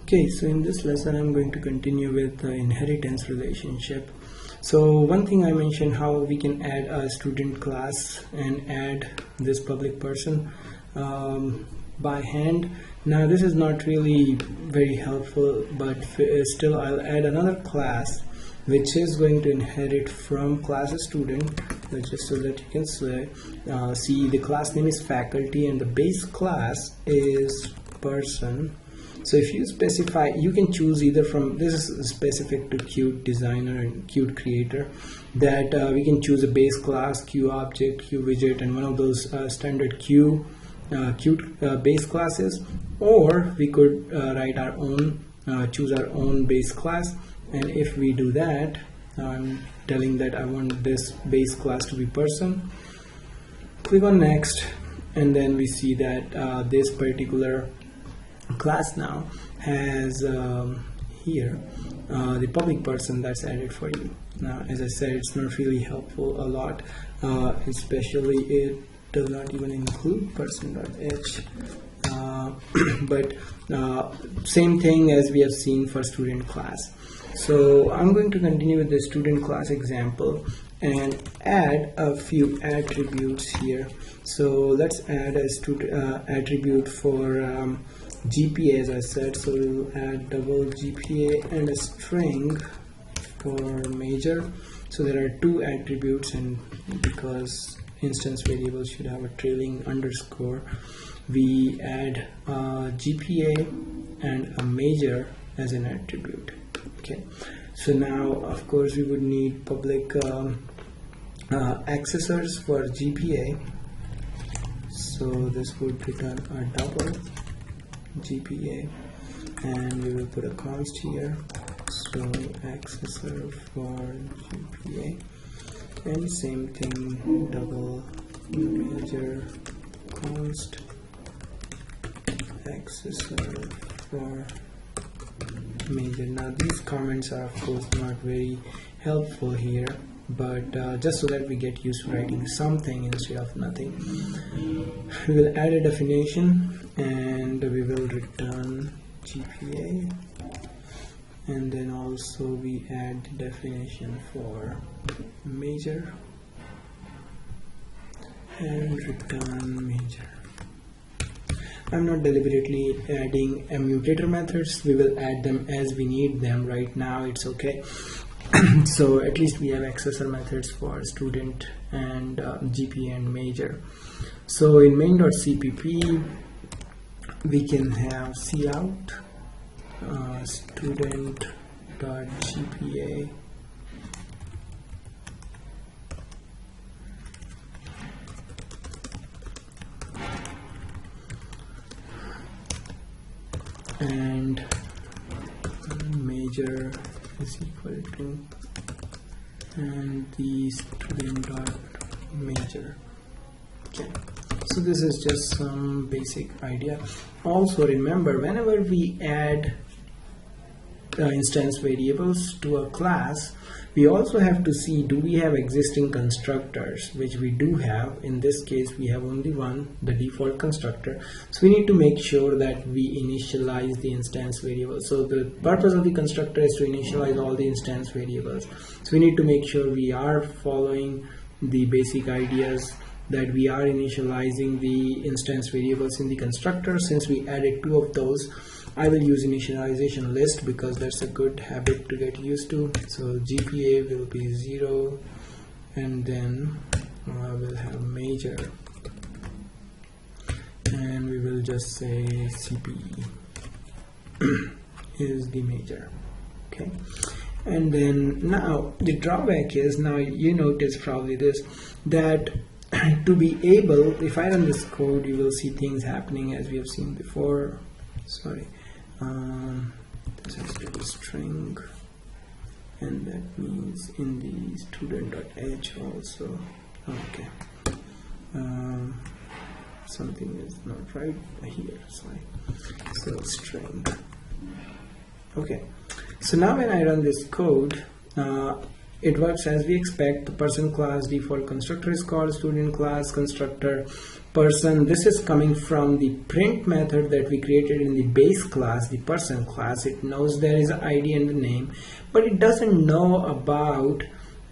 Okay, so in this lesson I'm going to continue with the inheritance relationship. So one thing I mentioned, how we can add a student class and add this public person by hand. Now this is not really very helpful, but still I'll add another class which is going to inherit from class student, just so that you can see the class name is faculty and the base class is person. So if you specify, you can choose either from, this is specific to Qt Designer and Qt Creator, that we can choose a base class, QObject, QWidget, and one of those standard Qt base classes, or we could write our own, choose our own base class. And if we do that, I'm telling that I want this base class to be person. Click on next, and then we see that this particular class now has here the public person that's added for you. Now, as I said, it's not really helpful a lot, especially it does not even include person.h. But same thing as we have seen for student class. So I'm going to continue with the student class example and add a few attributes here. So let's add a student attribute for GPA, as I said. So we'll add double GPA and a string for major. So there are two attributes, and because instance variables should have a trailing underscore, we add GPA and a major as an attribute. Okay, so now of course we would need public accessors for GPA. So this would return a double GPA, and we will put a const here. So accessor for GPA, and same thing, double major const accessor for major. Now these comments are of course not very helpful here, but just so that we get used to writing something instead of nothing, we will add a definition and we will return GPA, and then also we add the definition for major and return major. I'm not deliberately adding mutator methods. We will add them as we need them. Right now it's okay. So at least we have accessor methods for student and GPA and major. So in main.cpp we can have cout student.gpa and major is equal to, and the student dot major. Okay, so this is just some basic idea. Also remember, whenever we add instance variables to a class, we also have to see, do we have existing constructors, which we do have. In this case we have only one, the default constructor. So we need to make sure that we initialize the instance variables. So the purpose of the constructor is to initialize all the instance variables. So we need to make sure we are following the basic ideas, that we are initializing the instance variables in the constructor. Since we added two of those, I will use initialization list because that's a good habit to get used to. So GPA will be 0, and then I will have major, and we will just say CPE is the major. Okay, and then now the drawback is, now you notice probably this, that to be able, if I run this code, you will see things happening as we have seen before. Sorry, this has to be string, and that means in the student.h also. Okay, something is not right here. Sorry, so string. Okay, so now when I run this code, it works as we expect. The person class default constructor is called student class constructor person. This is coming from the print method that we created in the base class, the person class. It knows there is an ID and the name, but it doesn't know about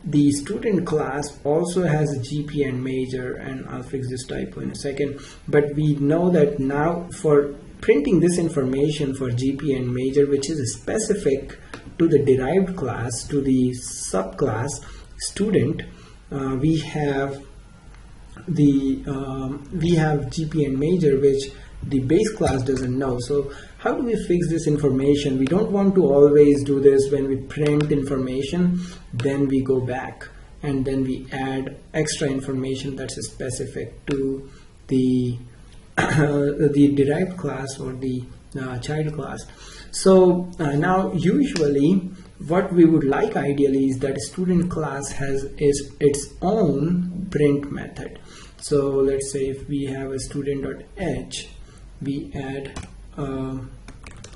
the student class also has a GPA and major, and I'll fix this typo in a second. But we know that now for printing this information for GPA and major, which is specific to the derived class, to the subclass student, we have GPA and major, which the base class doesn't know. So how do we fix this information? We don't want to always do this. When we print information, then we go back and then we add extra information that's specific to the the derived class or the child class. So now usually what we would like ideally is that a student class has its own print method. So let's say if we have a student.h, we add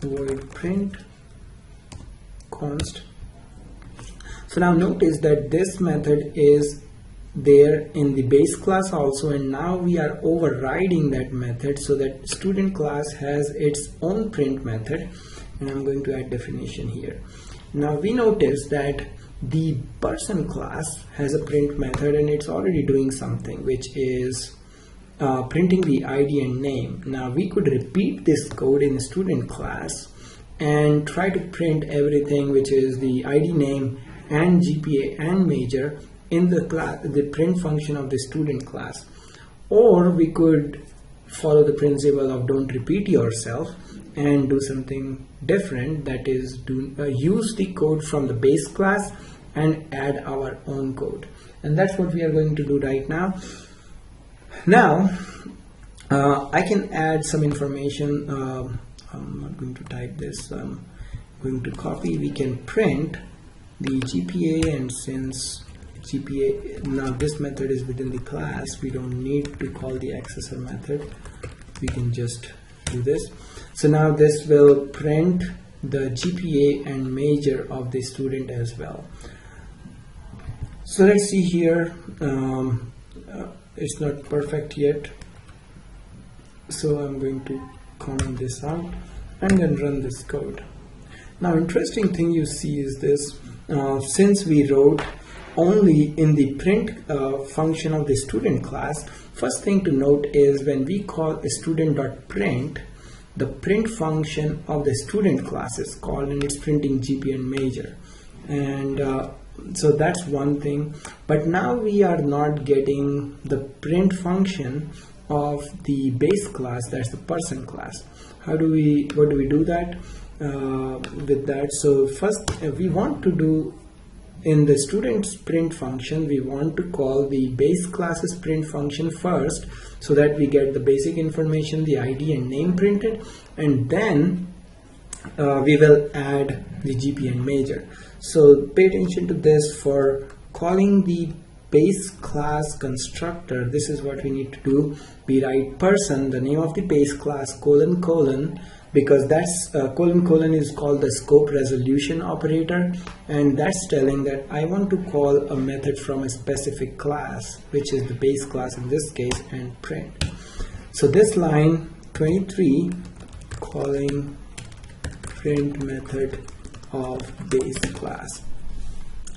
void print const. So now notice that this method is there in the base class also, and now we are overriding that method so that student class has its own print method. And I'm going to add definition here. Now we notice that the person class has a print method and it's already doing something, which is printing the ID and name. Now we could repeat this code in the student class and try to print everything, which is the ID, name and GPA and major in the class, the print function of the student class. Or we could follow the principle of don't repeat yourself and do something different, that is use the code from the base class and add our own code. And that's what we are going to do right now. Now I can add some information. I'm not going to type this, I'm going to copy. We can print the GPA, and since GPA, now this method is within the class, we don't need to call the accessor method, we can just do this. So now this will print the GPA and major of the student as well. So let's see here, it's not perfect yet, so I'm going to comment this out and then run this code. Now interesting thing you see is this, since we wrote only in the print function of the student class, first thing to note is when we call a student.print, the print function of the student class is called and it's printing GPA and major. And so that's one thing. But now we are not getting the print function of the base class, that's the person class. What do we do that with that? So first we want to do in the student's print function, we want to call the base class's print function first so that we get the basic information, the ID and name printed, and then we will add the GPA and major. So pay attention to this. For calling the base class constructor, this is what we need to do. We write person, the name of the base class, colon, because that's colon is called the scope resolution operator, and that's telling that I want to call a method from a specific class, which is the base class in this case, and print. So this line 23, calling print method of base class.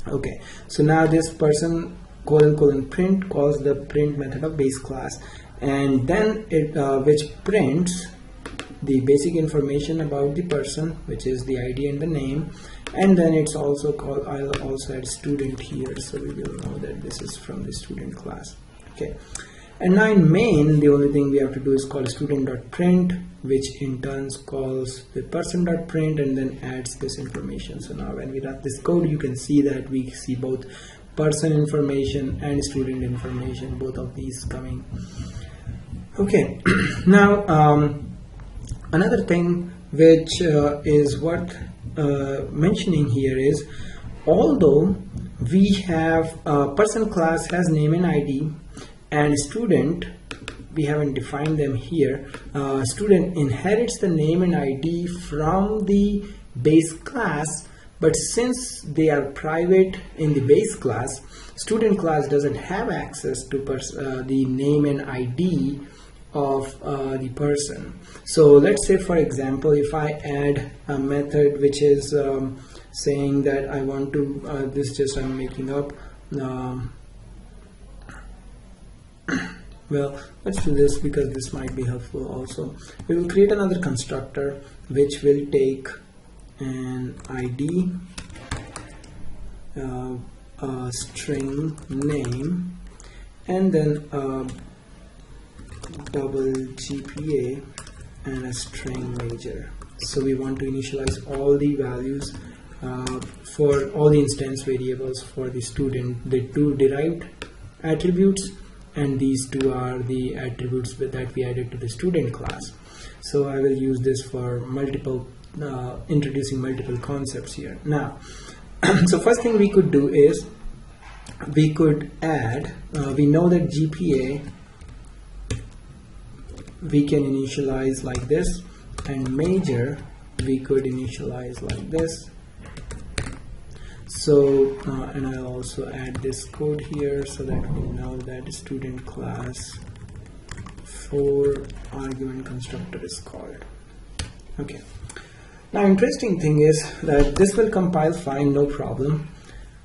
Okay, so now this person colon print calls the print method of base class, and then it which prints the basic information about the person, which is the ID and the name, and then it's also called, I'll also add student here so we will know that this is from the student class. Okay, and now in main the only thing we have to do is call student.print, which in turn calls the person.print and then adds this information. So now when we run this code, you can see that we see both person information and student information, both of these coming. Okay, now another thing which is worth mentioning here is, although we have person class has name and ID, and student, we haven't defined them here, student inherits the name and ID from the base class, but since they are private in the base class, student class doesn't have access to the name and ID of the person. So let's say, for example, if I add a method which is saying that I want to this just I'm making up, well, let's do this because this might be helpful also. We will create another constructor which will take an ID, a string name, and then a double GPA and a string major. So we want to initialize all the values for all the instance variables for the student, the two derived attributes, and these two are the attributes that we added to the student class. So I will use this for multiple introducing multiple concepts here. Now, so first thing we could do is we could add, we know that GPA we can initialize like this, and major we could initialize like this. So and I'll also add this code here so that we know that student class 4 argument constructor is called. Okay. Now, interesting thing is that this will compile fine, no problem.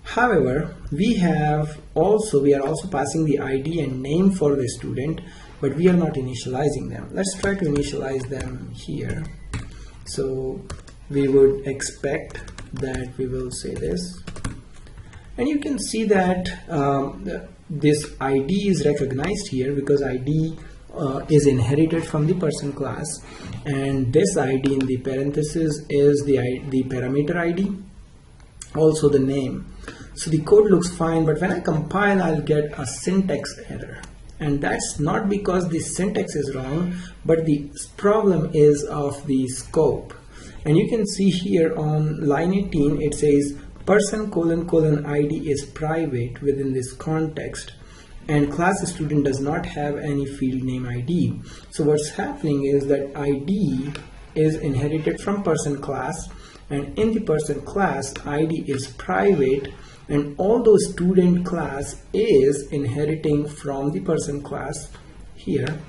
However, we are also passing the ID and name for the student, but we are not initializing them. Let's try to initialize them here. So we would expect that we will say this, and you can see that this ID is recognized here because ID is inherited from the person class, and this ID in the parenthesis is the parameter ID, also the name. So the code looks fine, but when I compile, I'll get a syntax error, and that's not because the syntax is wrong, but the problem is of the scope. And you can see here on line 18 it says person : ID is private within this context, and class student does not have any field name ID. So what's happening is that ID is inherited from person class, and in the person class ID is private, and although student class is inheriting from the person class here,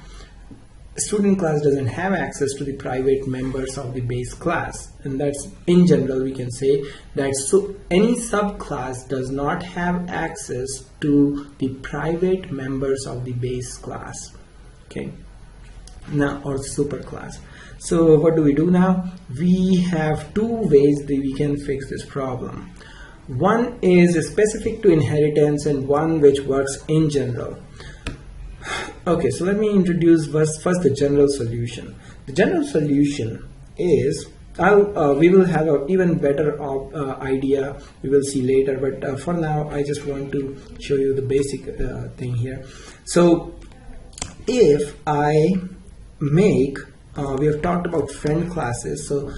student class doesn't have access to the private members of the base class. And that's, in general, we can say that so any subclass does not have access to the private members of the base class, okay, now, or superclass. So what do we do now? We have two ways that we can fix this problem. One is specific to inheritance and one which works in general. Okay, so let me introduce first the general solution. The general solution is, we will have an even better idea, we will see later, but for now I just want to show you the basic thing here. So if I make, we have talked about friend classes, so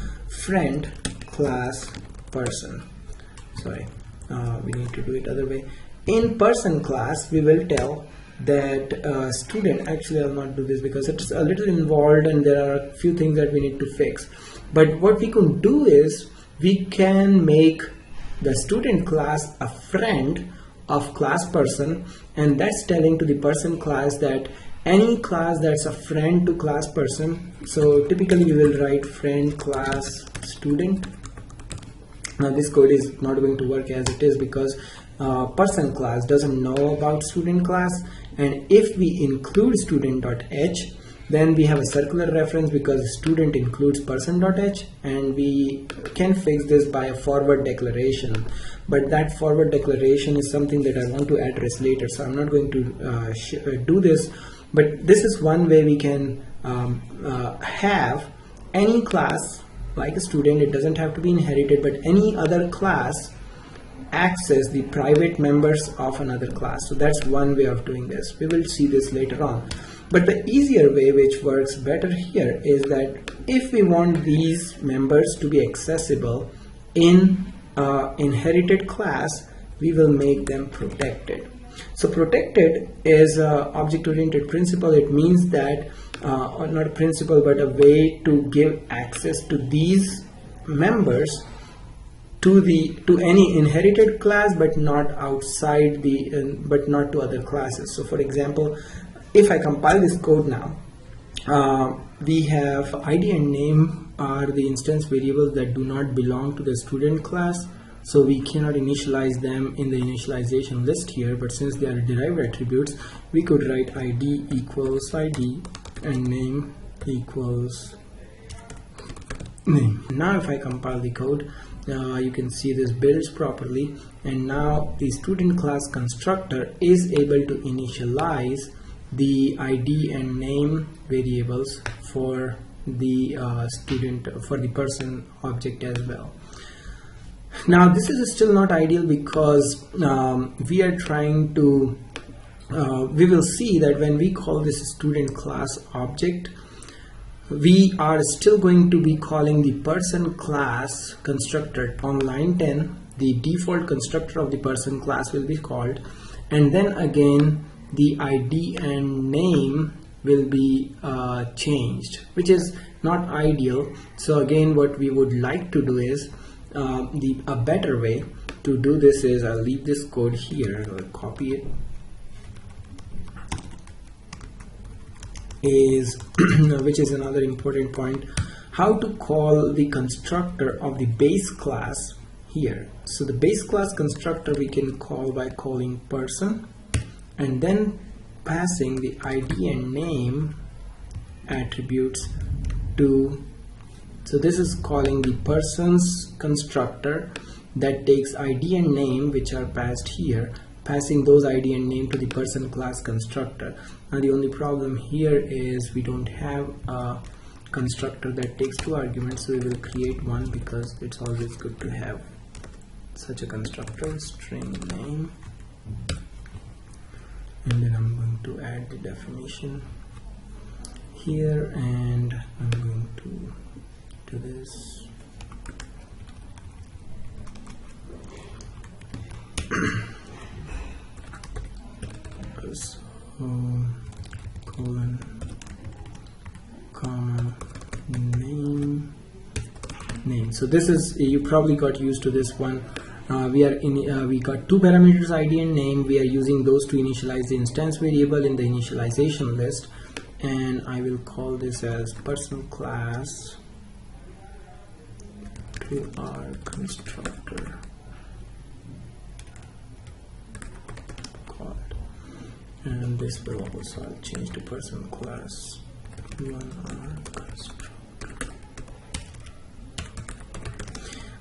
friend class person, sorry, we need to do it other way. In person class we will tell that student, actually I'll not do this because it's a little involved and there are a few things that we need to fix, but what we can do is we can make the student class a friend of class person, and that's telling to the person class that any class that's a friend to class person, so typically we will write friend class student. Now this code is not going to work as it is because person class doesn't know about student class, and if we include student.h, then we have a circular reference because student includes person.h, and we can fix this by a forward declaration, but that forward declaration is something that I want to address later, so I'm not going to do this, but this is one way we can have any class like a student, it doesn't have to be inherited, but any other class access the private members of another class. So that's one way of doing this. We will see this later on. But the easier way, which works better here, is that if we want these members to be accessible in inherited class, we will make them protected. So protected is an object-oriented principle. It means that not a principle but a way to give access to these members to any inherited class, but not outside the but not to other classes. So for example, if I compile this code now, we have ID and name are the instance variables that do not belong to the student class, so we cannot initialize them in the initialization list here. But since they are derived attributes, we could write ID equals ID and name equals name. Now if I compile the code, you can see this builds properly, and now the student class constructor is able to initialize the ID and name variables for the for the person object as well. Now this is still not ideal, because we are trying to we will see that when we call this student class object, we are still going to be calling the person class constructor. On line 10, the default constructor of the person class will be called, and then again the ID and name will be changed, which is not ideal. So again, what we would like to do is a better way to do this is, I'll leave this code here, I'll copy it, is which is another important point, how to call the constructor of the base class here. So the base class constructor we can call by calling person and then passing the ID and name attributes to, so this is calling the person's constructor that takes ID and name, which are passed here, passing those ID and name to the person class constructor. Now the only problem here is we don't have a constructor that takes 2 arguments, so we will create one, because it's always good to have such a constructor, string name, and then I'm going to add the definition here, and I'm going to do this. So, colon, comma, name. So this is, you probably got used to this one. We got 2 parameters, ID and name. We are using those to initialize the instance variable in the initialization list, and I will call this as person class to our constructor called, and this will also, I'll change to person class our constructor.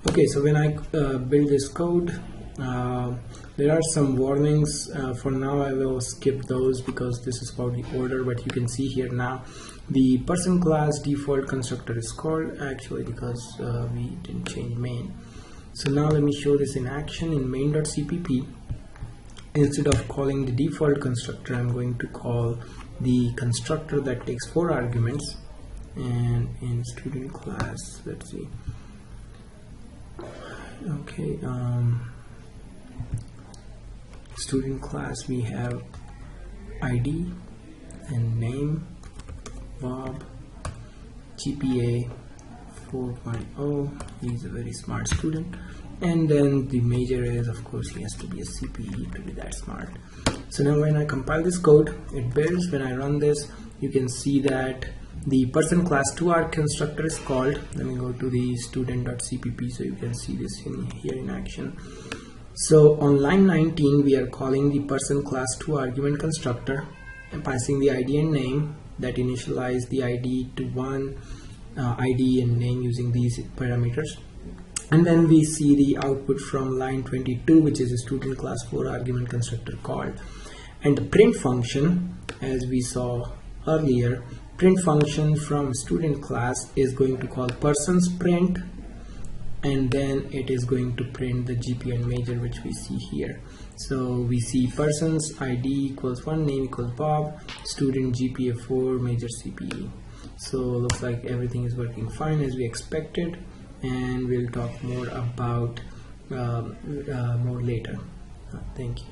Okay, so when I build this code, there are some warnings. For now I will skip those because this is about the order, but you can see here now the person class default constructor is called, actually, because we didn't change main. So now let me show this in action in main.cpp. Instead of calling the default constructor, I'm going to call the constructor that takes 4 arguments, and in student class, let's see. Okay, student class, we have ID and name, Bob, GPA 4.0, he's a very smart student, and then the major is, of course, he has to be a CPE to be that smart. So now when I compile this code, it builds. When I run this, you can see that the person class to our constructor is called. Let me go to the student.cpp so you can see this here in action. So on line 19, we are calling the person class to argument constructor and passing the ID and name that initialize the ID to 1 ID and name using these parameters. And then we see the output from line 22, which is a student class 4 argument constructor called. And the print function, as we saw earlier, print function from student class is going to call persons print, and then it is going to print the GPA and major, which we see here. So we see persons ID equals 1, name equals Bob, student GPA 4, major CPE. So looks like everything is working fine as we expected, and we'll talk more about more later. Thank you.